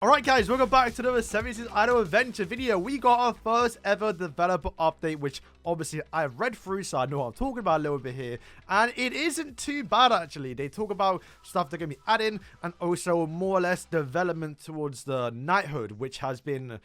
Alright guys, welcome back to another 76 Idle Adventure video. We got our first ever developer update, which obviously I've read through, so I know what I'm talking about a little bit here. And it isn't too bad actually. They talk about stuff they're going to be adding, and also more or less development towards the Knighthood, which has been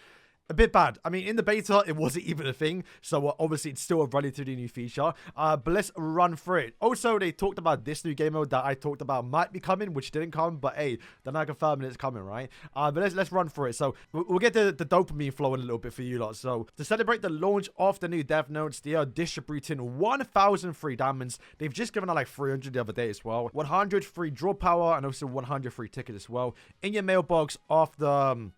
a bit bad. I mean, in the beta, it wasn't even a thing. So, obviously, it's still a relatively new feature. But let's run through it. Also, they talked about this new game mode that I talked about might be coming, which didn't come. But, hey, they're not confirming it's coming, right? But let's run through it. So, we'll get the dopamine flowing a little bit for you lot. So, to celebrate the launch of the new dev notes, they are distributing 1,000 free diamonds. They've just given out like 300 the other day as well. 100 free draw power and also 100 free tickets as well in your mailbox after...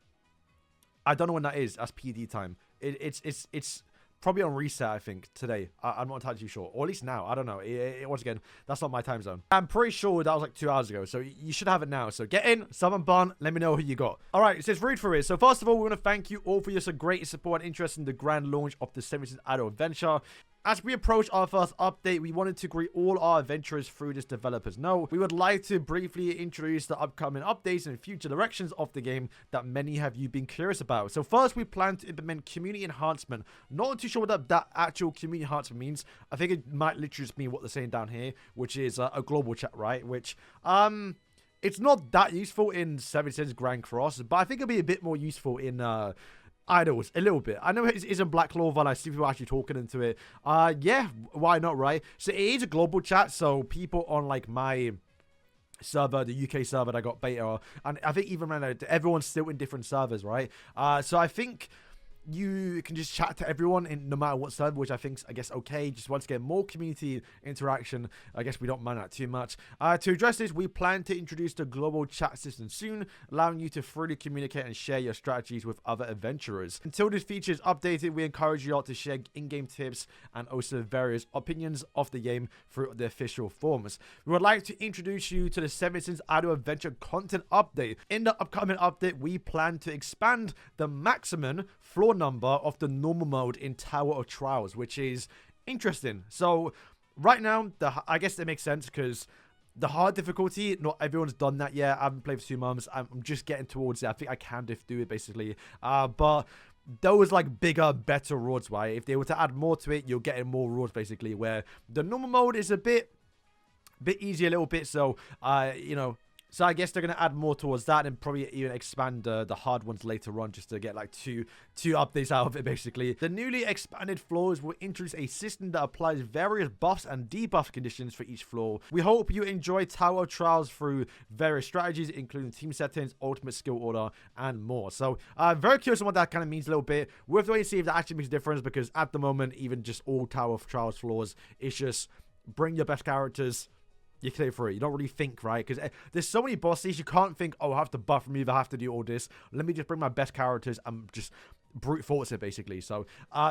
I don't know when that is. That's PD time. It's probably on reset, I think, today. I'm not entirely sure. Or at least now. I don't know. Once again, that's not my time zone. I'm pretty sure that was like 2 hours ago. So you should have it now. So get in, summon bun. Let me know who you got. All right, so let's read through it. So first of all, we want to thank you all for your great support and interest in the grand launch of the 76 Idle Adventure. As we approach our first update, we wanted to greet all our adventurers through this developer's note. We would like to briefly introduce the upcoming updates and future directions of the game that many have you been curious about. So first, we plan to implement community enhancement. Not too sure what that actual community enhancement means. I think it might literally just mean what they're saying down here, which is a global chat, right? Which, it's not that useful in 76 Grand Cross, but I think it'll be a bit more useful in, Idols a little bit. I know it's in Black Clover and I see people actually talking into it. Yeah, why not, right? So it is a global chat, so people on like my server, the UK server that I got beta, and I think even right now everyone's still in different servers, right? So I think you can just chat to everyone in no matter what server, which I think is, I guess, okay. Just once again, more community interaction. I guess we don't mind that too much. To address this, we plan to introduce the global chat system soon, allowing you to freely communicate and share your strategies with other adventurers. Until this feature is updated, we encourage you all to share in-game tips and also various opinions of the game through the official forums. We would like to introduce you to the 76 Idle Adventure content update. In the upcoming update, we plan to expand the maximum floor number of the normal mode in Tower of Trials, which is interesting. So right now, I guess that makes sense because the hard difficulty, not everyone's done that yet. I haven't played for 2 months. I'm just getting towards it. I think I can do it basically. But those like bigger, better rewards, right? If they were to add more to it, you're getting more rewards basically, where the normal mode is a bit easier a little bit. So, you know, so I guess they're going to add more towards that and probably even expand the hard ones later on just to get like two updates out of it basically. The newly expanded floors will introduce a system that applies various buffs and debuff conditions for each floor. We hope you enjoy Tower of Trials through various strategies including team settings, ultimate skill order, and more. So I'm very curious on what that kind of means a little bit. We'll have to wait and see if that actually makes a difference, because at the moment, even just all Tower of Trials floors, it's just bring your best characters. You clear through it. You don't really think, right? Because there's so many bosses, you can't think, oh, I have to buff remove, I have to do all this. Let me just bring my best characters and just brute force it, basically. So,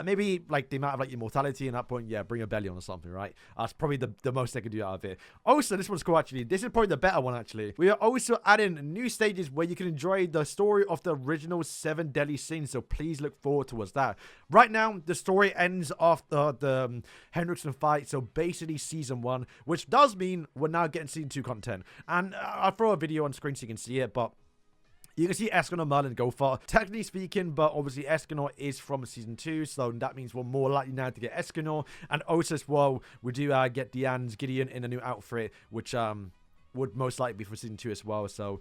maybe, like, the amount of, like, immortality in that point, yeah, bring a belly on or something, right? That's probably the most they can do out of it. Also, this one's cool, actually. This is probably the better one, actually. We are also adding new stages where you can enjoy the story of the original 7 deadly sins, so please look forward towards that. Right now, the story ends after the Hendrickson fight, so basically Season 1, which does mean we're now getting Season 2 content. And I'll throw a video on screen so you can see it, but you can see Escanor, Merlin, go far. Technically speaking, but obviously Escanor is from Season 2, so that means we're more likely now to get Escanor. And also as well, we do get Diane's Gideon in a new outfit, which would most likely be for Season 2 as well. So,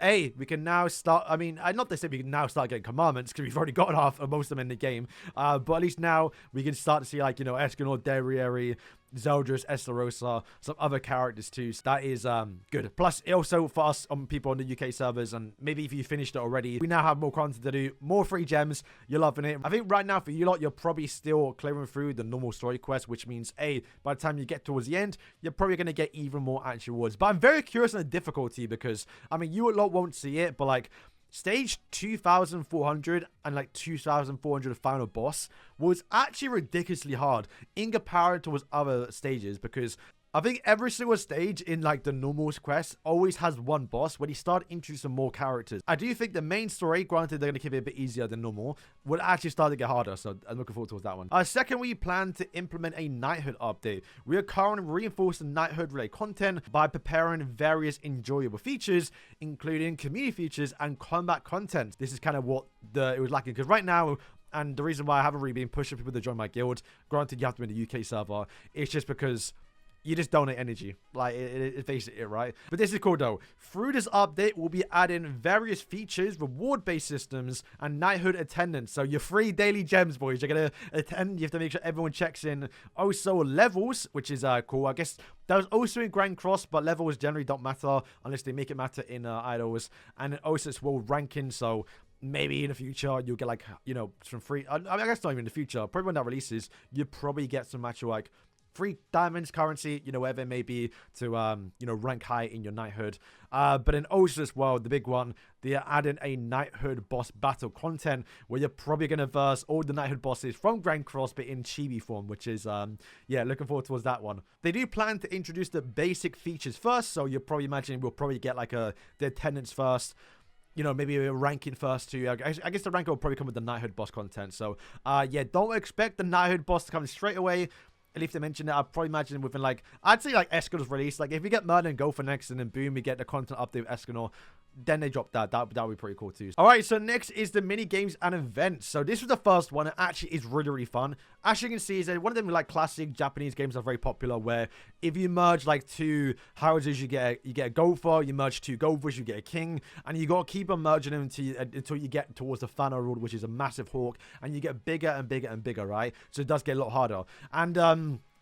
hey, we can now start, I mean, not to say we can now start getting commandments, because we've already gotten half of most of them in the game, but at least now we can start to see, like, you know, Escanor, Derriere, Zeldris, Esterosa, some other characters too. So that is good. Plus, also for us people on the UK servers, and maybe if you finished it already, we now have more content to do, more free gems. You're loving it. I think right now for you lot, you're probably still clearing through the normal story quest, which means, hey, by the time you get towards the end, you're probably going to get even more actual rewards. But I'm very curious on the difficulty, because, I mean, you lot won't see it, but like, Stage 2,400 and like 2,400 final boss was actually ridiculously hard in comparison to other stages, because I think every single stage in like the normal quest always has one boss. When you start introducing more characters, I do think the main story, granted they're going to keep it a bit easier than normal, would actually start to get harder. So I'm looking forward towards that one. Second, we plan to implement a Knighthood update. We are currently reinforcing Knighthood related content by preparing various enjoyable features, including community features and combat content. This is kind of what it was lacking, because right now, and the reason why I haven't really been pushing people to join my guild, granted you have to be in the UK server, it's just because you just donate energy. Like, it's basically it, right? But this is cool, though. Through this update, we'll be adding various features, reward-based systems, and Knighthood attendance. So your free daily gems, boys. You're going to attend. You have to make sure everyone checks in. Also, levels, which is cool. I guess that was also in Grand Cross, but levels generally don't matter unless they make it matter in Idols. And also, it's world ranking, so maybe in the future you'll get, like, you know, some free... I guess not even in the future. Probably when that releases, you probably get some actual, like, free diamonds, currency, you know, whatever it may be to, you know, rank high in your Knighthood. But in also as well, the big one, they are adding a Knighthood boss battle content where you're probably going to verse all the Knighthood bosses from Grand Cross, but in chibi form, which is, yeah, looking forward towards that one. They do plan to introduce the basic features first, so you're probably imagining we'll probably get, like, the attendance first. You know, maybe a ranking first too. I guess the ranking will probably come with the Knighthood boss content. So, yeah, don't expect the Knighthood boss to come straight away. And if they mention it, I'd probably imagine within, like, I'd say, like, Escanor's release. Like, if we get Merlin go for next, and then boom, we get the content update with Escanor, then they drop that. That would be pretty cool too. All right, so next is the mini games and events. So this was the first one. It actually is really, really fun. As you can see, is one of them, like, classic Japanese games that are very popular, where if you merge, like, two houses, you get a gopher. You merge two gophers, you get a king, and you got to keep on merging them until you get towards the final rule, which is a massive hawk, and you get bigger and bigger and bigger, right? So it does get a lot harder. And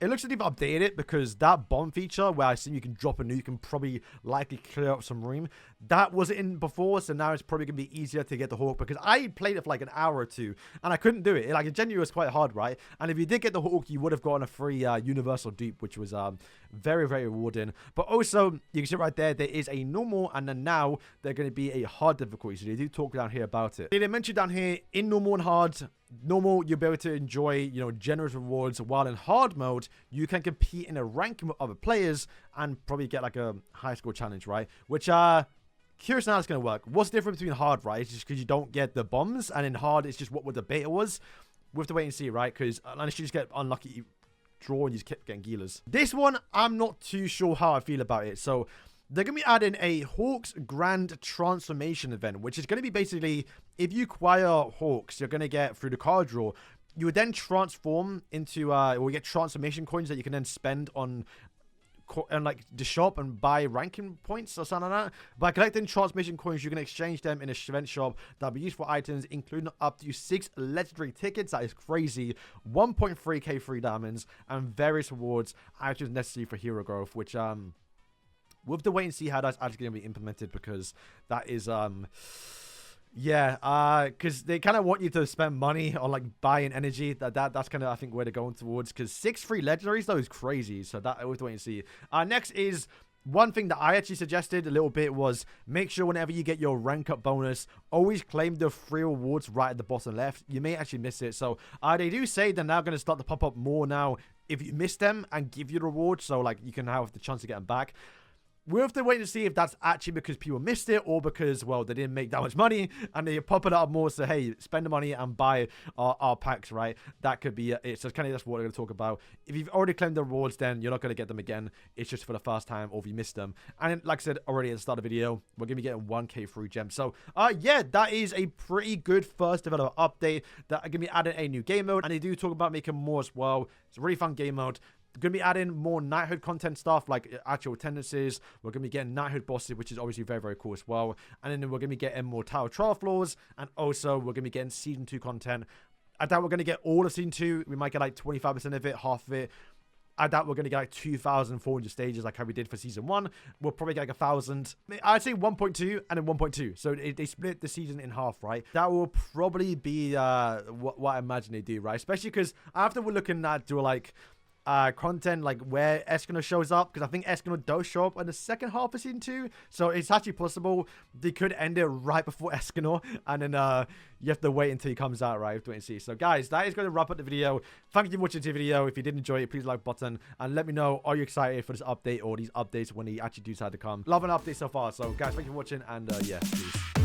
it looks like they've updated it, because that bomb feature where I assume you can drop a nuke and probably likely clear up some room, that wasn't in before, so now it's probably going to be easier to get the hawk, because I played it for like an hour or two and I couldn't do it. Like, it genuinely was quite hard, right? And if you did get the hawk, you would have gotten a free universal dupe, which was very, very rewarding. But also, you can see right there is a normal, and then now they're going to be a hard difficulty, so they do talk down here about it. They mentioned down here, in normal and hard, normal, you'll be able to enjoy, you know, generous rewards, while in hard mode, you can compete in a ranking with other players and probably get, like, a high score challenge, right? Which, curious how it's going to work. What's the difference between hard, right? It's just because you don't get the bombs, and in hard, it's just what the beta was. We have to wait and see, right? Because unless you just get unlucky draw and you just kept getting Gilas. This one, I'm not too sure how I feel about it. So they're going to be adding a Hawks Grand Transformation event, which is going to be basically, if you acquire Hawks, you're going to get through the card draw, you would then transform into, or get transformation coins that you can then spend on like the shop and buy ranking points or something like that. By collecting transformation coins, you can exchange them in a event shop that'll be used for items, including up to 6 legendary tickets. That is crazy. 1.3k free diamonds and various rewards, items necessary for hero growth, which we'll have to wait and see how that's actually going to be implemented, because that is yeah, because they kind of want you to spend money on, like, buying energy. That's kind of, I think, where they're going towards, because 6 free legendaries, though, is crazy. So that we'll have to wait and see. Next is one thing that I actually suggested a little bit was make sure whenever you get your rank up bonus, always claim the free rewards right at the bottom left. You may actually miss it. So they do say they're now going to start to pop up more now if you miss them and give you the rewards. So, like, you can have the chance to get them back. We'll have to wait to see if that's actually because people missed it, or because, well, they didn't make that much money and they're popping up more. So, hey, spend the money and buy our packs, right? That could be it. So, kind of that's what we're going to talk about. If you've already claimed the rewards, then you're not going to get them again. It's just for the first time, or if you missed them. And like I said already at the start of the video, we're going to be getting 1k free gems. So, yeah, that is a pretty good first developer update. That are going to be adding a new game mode. And they do talk about making more as well. It's a really fun game mode. Going to be adding more Knighthood content stuff, like actual attendances. We're going to be getting Knighthood bosses, which is obviously very, very cool as well. And then we're going to be getting more Tower Trial floors. And also, we're going to be getting Season 2 content. I doubt we're going to get all of Season 2. We might get like 25% of it, half of it. I doubt we're going to get like 2,400 stages like how we did for Season 1. We'll probably get like 1,000. I'd say 1.2 and then 1.2. So they split the season in half, right? That will probably be what I imagine they do, right? Especially because after we're looking at do like content, like where Escanor shows up, because I think Escanor does show up in the second half of season 2, so it's actually possible they could end it right before Escanor, and then you have to wait until he comes out, right? You have to wait and see. So guys, that is going to wrap up the video. Thank you for watching the video. If you did enjoy it, please like button and let me know, are you excited for this update or these updates when they actually do decide to come? Love an update so far. So guys, thank you for watching, and yeah, peace.